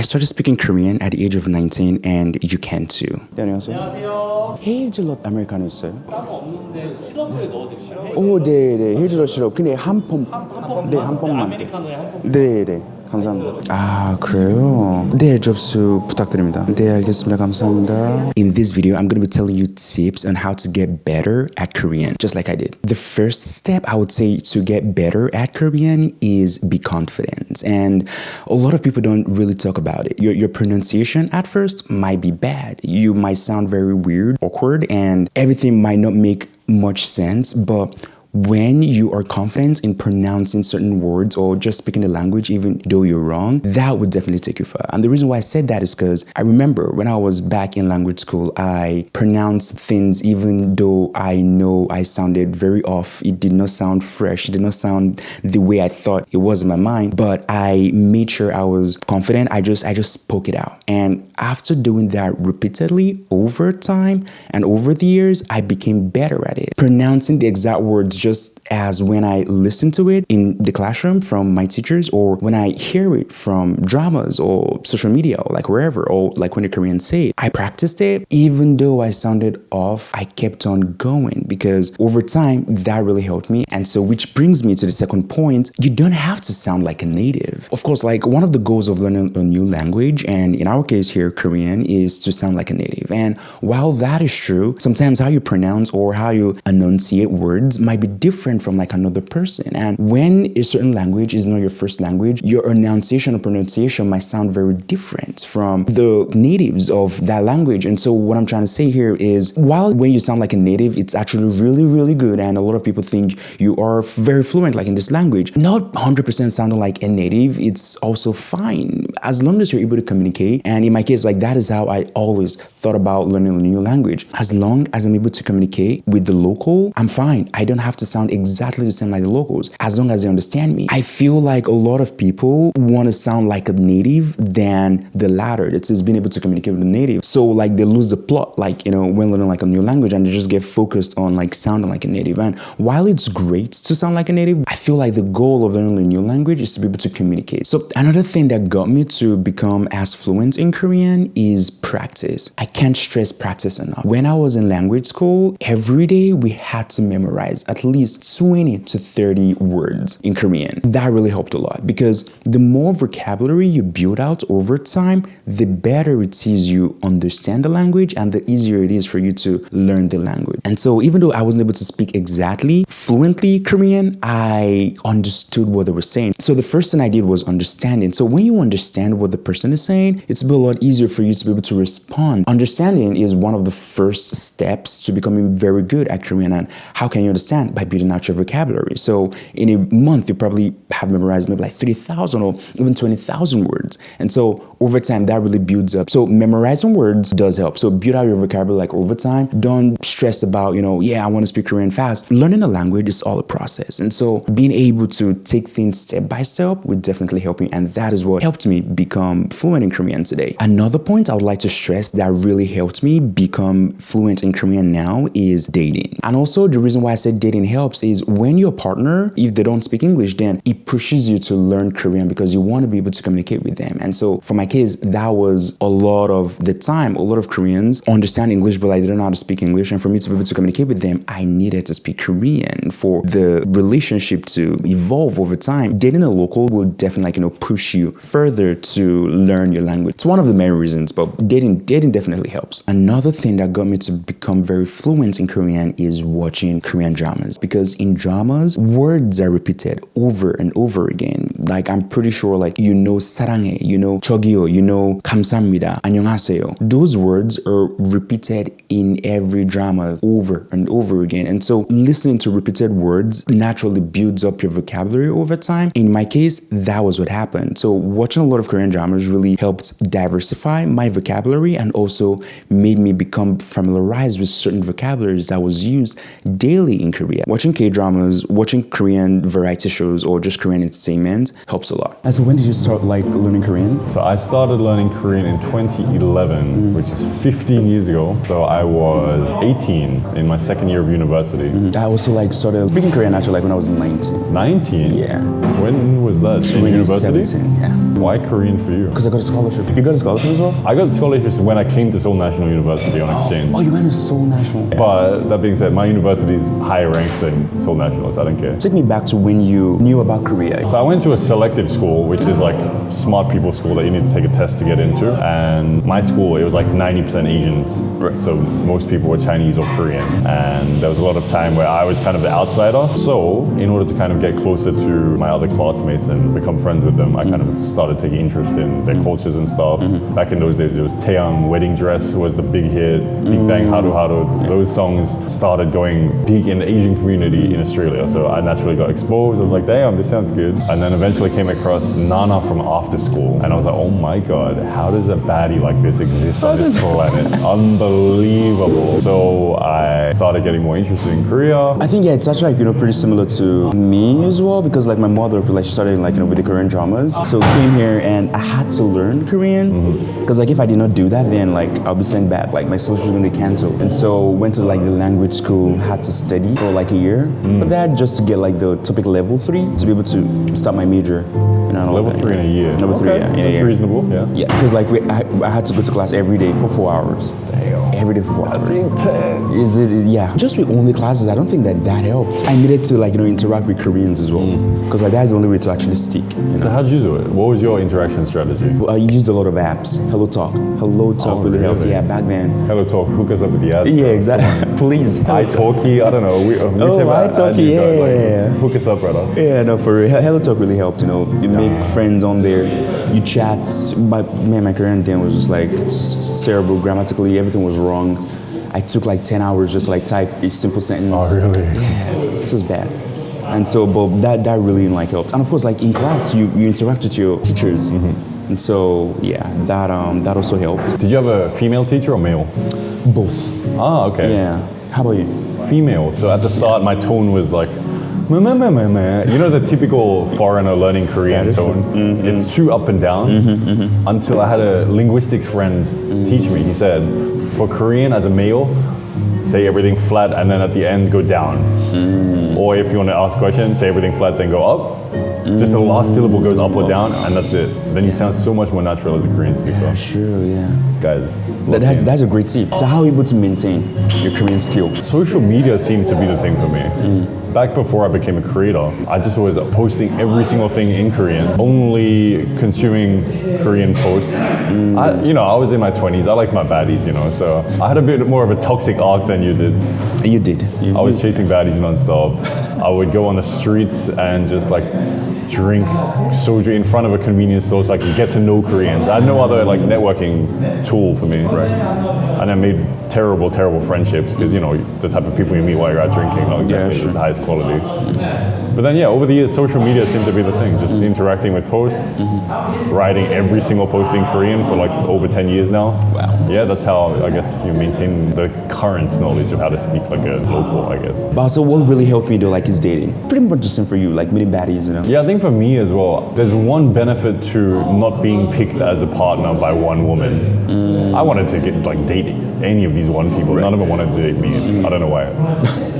I started speaking Korean at the age of 19 and you can too. 네, 안녕하세요. 안녕하세요. 헤이즐넛 아메리카노 있어요? 따로 없는데 시럽을 넣어드릴까요? 오, 네네. 헤이즐넛 시럽. 근데 한 번. 네, 한 번만. 아메리카노에 한 번. 네네. 감사합니다. 아, 그래요? 네, 접수 부탁드립니다. 네, 알겠습니다. 감사합니다. In this video, I'm going to be telling you tips on how to get better at Korean, just like I did. The first step I would say to get better at Korean is be confident. And a lot of people don't really talk about it. Your pronunciation at first might be bad. You might sound very weird, awkward, and everything might not make much sense, but when you are confident in pronouncing certain words or just speaking the language, even though you're wrong, that would definitely take you far. And the reason why I said that is because I remember when I was back in language school, I pronounced things even though I know I sounded very off. It did not sound fresh. It did not sound the way I thought it was in my mind. But I made sure I was confident. I just spoke it out. And after doing that repeatedly over time and over the years, I became better at it. Pronouncing the exact words just as when I listen to it in the classroom from my teachers or when I hear it from dramas or social media or like wherever or like when the Koreans say it. I practiced it even though I sounded off. I kept on going because over time that really helped me. And so which brings me to the second point. You don't have to sound like a native. Of course, like one of the goals of learning a new language, and in our case here Korean, is to sound like a native. And while that is true, sometimes how you pronounce or how you enunciate words might be different from like another person. And when a certain language is not your first language, your enunciation or pronunciation might sound very different from the natives of that language. And so what I'm trying to say here is while when you sound like a native, it's actually really, really good. And a lot of people think you are very fluent like in this language. Not 100% sounding like a native, it's also fine. As long as you're able to communicate. And in my case, like that is how I always thought about learning a new language. As long as I'm able to communicate with the local, I'm fine. I don't have to sound exactly the same like the locals, as long as they understand me. I feel like a lot of people want to sound like a native than the latter. That is being able to communicate with a native. So like they lose the plot, like, you know, when learning like a new language and they just get focused on like sounding like a native. And while it's great to sound like a native, I feel like the goal of learning a new language is to be able to communicate. So another thing that got me to become as fluent in Korean is practice. I can't stress practice enough. When I was in language school, every day we had to memorize at least 20 to 30 words in Korean. That really helped a lot because the more vocabulary you build out over time, the better it is you understand the language and the easier it is for you to learn the language. And so even though I wasn't able to speak exactly fluently Korean, I understood what they were saying. So the first thing I did was understanding. So when you understand what the person is saying, it's a lot easier for you to be able to respond. Understanding is one of the first steps to becoming very good at Korean. And how can you understand? By building out your vocabulary. So in a month, you probably have memorized maybe like 30,000 or even 20,000 words. And so over time, that really builds up. So memorizing words does help. So build out your vocabulary like over time. Don't stress about, you know, yeah, I want to speak Korean fast. Learning a language is all a process. And so being able to take things step by step would definitely help you. And that is what helped me become fluent in Korean today. Another point I would like to stress that really helped me become fluent in Korean now is dating. And also the reason why I said dating helps is when your partner, if they don't speak English, then it pushes you to learn Korean because you want to be able to communicate with them. And so for my case, that was a lot of the time. A lot of Koreans understand English, but like they don't know how to speak English. And for me to be able to communicate with them, I needed to speak Korean for the relationship to evolve over time. Dating a local will definitely, like, you know, push you further to learn your language. It's one of the main reasons, but dating definitely helps. Another thing that got me to become very fluent in Korean is watching Korean dramas, because in dramas, words are repeated over and over again. Like I'm pretty sure, like, you know, 사랑해, you know, 저기요, you know, 감사합니다, 안녕하세요. Those words are repeated in every drama over and over again. And so listening to repeated words naturally builds up your vocabulary over time. In my case, that was what happened. So watching a lot of Korean dramas really helped diversify my vocabulary and also made me become familiarized with certain vocabularies that was used daily in Korea. Watching K-dramas, watching Korean variety shows, or just Korean entertainment accent helps a lot. And so when did you start like learning Korean? So I started learning Korean in 2011, which is 15 years ago. So I was 18 in my second year of university. I also like started speaking Korean actually like when I was 19. 19? Yeah. When was that? In university? 2017, yeah. Why Korean for you? Because I got a scholarship. You got a scholarship as well? I got scholarships when I came to Seoul National University on exchange. Oh, you went to Seoul National. But that being said, my university is higher ranked than Seoul National, so I don't care. Take me back to when you knew about Korea. So I went to a selective school, which is like smart people school that you need to take a test to get into. And my school, it was like 90% Asians. Right. So most people were Chinese or Korean. And there was a lot of time where I was kind of the outsider. So in order to kind of get closer to my other classmates and become friends with them, I kind of started taking interest in their cultures and stuff. Back in those days, it was Taeyang, Wedding Dress was the big hit, Big Bang, Haru Haru. Those songs started going big in the Asian community in Australia. So I naturally got exposed. I was like, damn, this sounds good. And then eventually came across Nana from After School. And I was like, oh my God, how does a baddie like this exist on this planet? Unbelievable. So I started getting more interested in Korea. I think yeah, it's actually like, pretty similar to me as well because like my mother like she started like with the Korean dramas. So came here and I had to learn Korean because like if I did not do that then like I'll be sent back. Like my social was going to be canceled. And so went to like the language school, had to study for like a year for that just to get like the topic level 3 to be able to start my major. Level 3 in a year. Level 3, yeah, in a That's year. reasonable, yeah. Yeah, because like I had to go to class every day for 4 hours. Damn. Every day for 4 hours. That's intense. Yeah, just with only classes, I don't think that helped. I needed to like interact with Koreans as well, because like that's the only way to actually stick. So how did you do it? What was your interaction strategy? I used a lot of apps. Hello Talk really helped. really? Yeah, back then. Hello Talk, hook us up with the ads. Yeah, exactly. Please. iTalki, I don't know. Whichever ad iTalki, you got, yeah. like, hook us up, brother. Yeah, no, for real. Hello Talk really helped. You make friends on there. You chat. My Korean then was just like just terrible grammatically. Everything was wrong. I took like 10 hours just to like type a simple sentence. Oh, really? Yeah, it's just bad. And so, but that really like helped. And of course, like in class, you interact with your teachers. And so, yeah, that also helped. Did you have a female teacher or male? Both. Ah, okay. Yeah. How about you? Female. So at the start, my tone was like, meh, meh, meh, meh, meh. You know the typical foreigner learning Korean tone? It's too up and down. Until I had a linguistics friend teach me. He said, for Korean as a male, say everything flat and then at the end go down. Or if you want to ask a question, say everything flat then go up. Just the last syllable goes up or down and that's it. Then you sound so much more natural as a Korean speaker. Yeah, sure, yeah. Guys, That's a great tip. So how are you able to maintain your Korean skill? social media seemed to be the thing for me. Back before I became a creator, I just was posting every single thing in Korean, only consuming Korean posts. I was in my 20s, I like my baddies, so I had a bit more of a toxic arc than you did. You did. I was chasing baddies nonstop. I would go on the streets and just like drink soju in front of a convenience store so I could get to know Koreans. I had no other like networking tool for me. Right. And I made terrible friendships because the type of people you meet while you're out drinking, not exactly the highest quality. But then over the years, social media seemed to be the thing. Just interacting with posts, writing every single post in Korean for like over 10 years now. Wow. Yeah, that's how I guess you maintain the current knowledge of how to speak like a local, I guess. But so what really helped me though, like is dating. Pretty much the same for you, like meeting baddies, Yeah, I think for me as well, there's one benefit to not being picked as a partner by one woman. I wanted to get like dating any of these one people. None of them wanted to date me. I don't know why.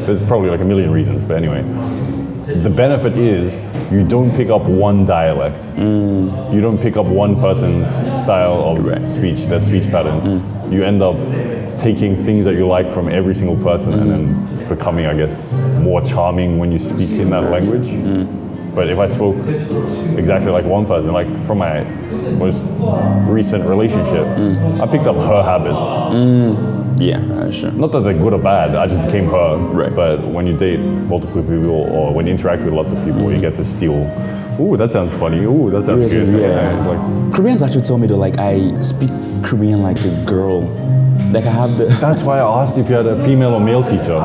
There's probably like a million reasons, but anyway. The benefit is you don't pick up one dialect. You don't pick up one person's style of speech, their speech pattern. You end up taking things that you like from every single person and then becoming, I guess, more charming when you speak in that language. But if I spoke exactly like one person, like from my most recent relationship, I picked up her habits. Yeah, sure. Not that they're good or bad, I just became her. Right. But when you date multiple people or when you interact with lots of people, you get to steal. Ooh, that sounds funny. Ooh, that sounds good. Yeah. Like, Koreans actually told me though, like I speak Korean like a girl. Like I have the... that's why I asked if you had a female or male teacher.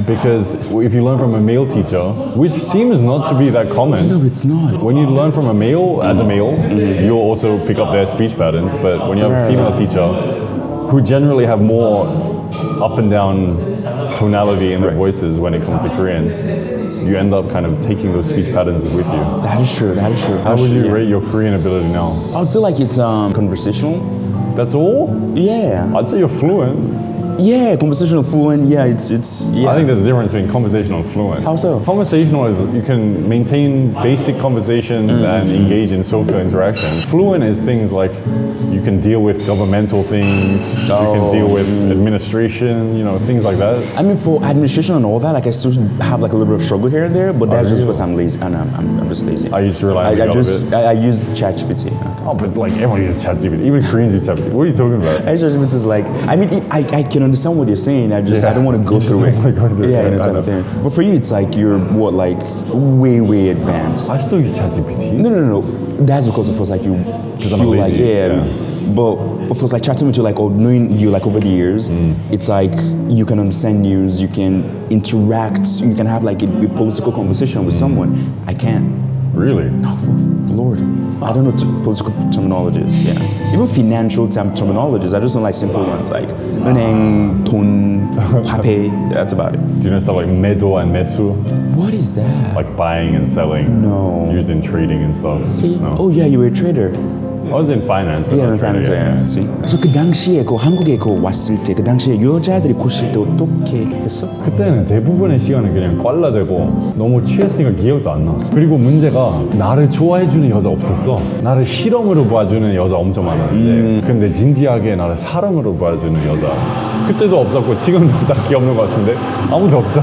Because if you learn from a male teacher, which seems not to be that common. No, it's not. When you learn from a male, as a male, you'll also pick up their speech patterns. But when you have a female teacher, who generally have more up and down tonality in their voices when it comes to Korean, you end up kind of taking those speech patterns with you. That is true. That is true. How would you rate your Korean ability now? I would say like it's conversational. That's all? Yeah. I'd say you're fluent. Yeah, conversational fluent. Yeah, it's yeah. I think there's a difference between conversational and fluent. How so? Conversational is you can maintain basic conversations and engage in social interaction. Fluent is things like you can deal with governmental things, you can deal with administration, you know, things like that. I mean, for administration and all that, like I still have like a little bit of struggle here and there, but that's just because I'm lazy and I'm just lazy. I used to rely on I use ChatGPT. Oh, but like everyone uses ChatGPT. Even Koreans use ChatGPT. What are you talking about? ChatGPT is like, I mean, I can understand what you're saying. I don't want to go through it. Yeah, you know, type of thing. But for you, it's like you're what, like way advanced. I still use ChatGPT. No. That's because of course, like you feel like But of course, like chatting with you, like or knowing you like over the years, it's like you can understand news, you can interact, you can have like a political conversation with someone. I can't. Really? No, Lord. I don't know political terminologies. Yeah, even financial terminologies. I just don't like simple ones like 은행, 돈, 화폐. That's about it. Do you know stuff like 매도 and 매수? What is that? Like buying and selling. No. Used in trading and stuff. See? No. Oh yeah, you were a trader. I was in finance. But Yeah, not in finance. trading, Yeah. See? So 그 당시에 그 한국에 그 왔을 때 그 당시에 여자들이 고실 때 어떻게 했어? 그때는 대부분의 시간은 그냥 꽐라되고 너무 취했으니까 기억도 안 나. 그리고 문제가 나를 좋아해주는 여자 없었어. 나를 실험으로 봐주는 여자 엄청 많았는데 근데 진지하게 나를 사람으로 봐주는 여자 그때도 없었고 지금도 딱히 없는 것 같은데 아무도 없어.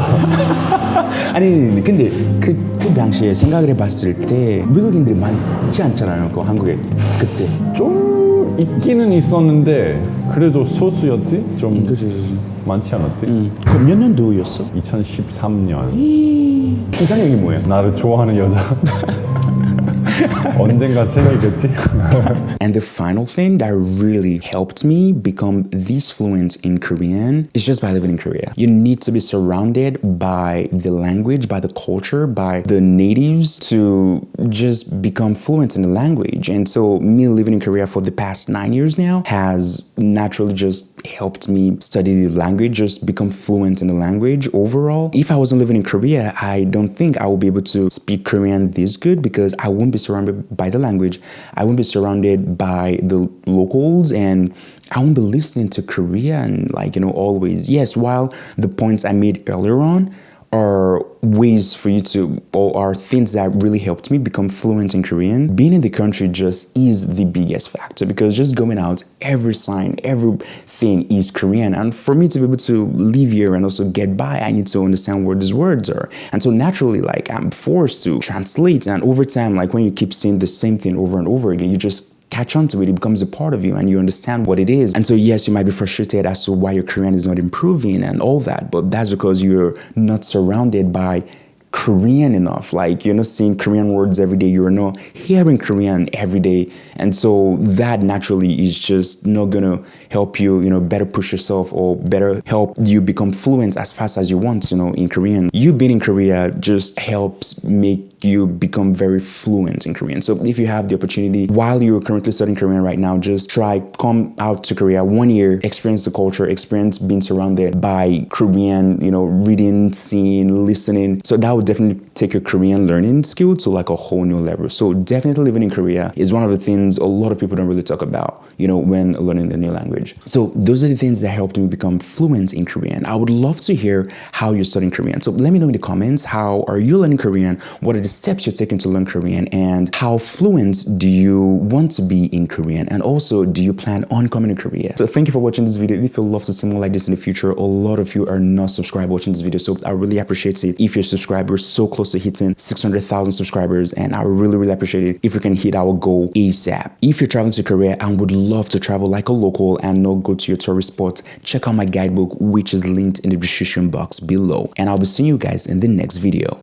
아니 근데 그 당시에 생각을 해봤을 때 외국인들이 많지 않잖아요. 그 한국에 그때. 좀 있기는 있었는데 그래도 소수였지? 좀 그치. 많지 않았지? 그럼 몇 년도였어? 2013년 이상형이 뭐야? 나를 좋아하는 여자 언젠가 생기겠지? And the final thing that really helped me become this fluent in Korean is just by living in Korea. You need to be surrounded by the language, by the culture, by the natives to just become fluent in the language. And so me living in Korea for the past 9 years now has naturally just helped me study the language, just become fluent in the language overall. If I wasn't living in Korea, I don't think I would be able to speak Korean this good because I wouldn't be surrounded by the language. I wouldn't be surrounded by the locals and I won't be listening to Korean like, you know, always. Yes, while the points I made earlier on are ways for you to, or are things that really helped me become fluent in Korean. Being in the country just is the biggest factor because just going out, every sign, everything is Korean. And for me to be able to live here and also get by, I need to understand what these words are. And so naturally, like I'm forced to translate. And over time, like when you keep saying the same thing over and over again, you just catch on to it, it becomes a part of you and you understand what it is. And so yes, you might be frustrated as to why your Korean is not improving and all that, but that's because you're not surrounded by Korean enough. Like you're not seeing Korean words every day, you're not hearing Korean every day. And so that naturally is just not gonna help you, you know, better push yourself or better help you become fluent as fast as you want, you know, in Korean. You being in Korea just helps make you become very fluent in Korean. So if you have the opportunity while you're currently studying Korean right now, just come out to Korea 1 year, experience the culture, experience being surrounded by Korean, you know, reading, seeing, listening. So that would definitely take your Korean learning skill to like a whole new level. So definitely living in Korea is one of the things a lot of people don't really talk about, you know, when learning the new language. So those are the things that helped me become fluent in Korean. I would love to hear how you're studying Korean. So let me know in the comments, how are you learning Korean? What are the steps you're taking to learn Korean? And how fluent do you want to be in Korean? And also, do you plan on coming to Korea? So thank you for watching this video. If you'd love to see more like this in the future, a lot of you are not subscribed watching this video. So I really appreciate it if you're subscribed. We're so close to hitting 600,000 subscribers. And I really appreciate it if we can hit our goal ASAP. If you're traveling to Korea and would love to travel like a local and not go to your tourist spots, check out my guidebook, which is linked in the description box below. And I'll be seeing you guys in the next video.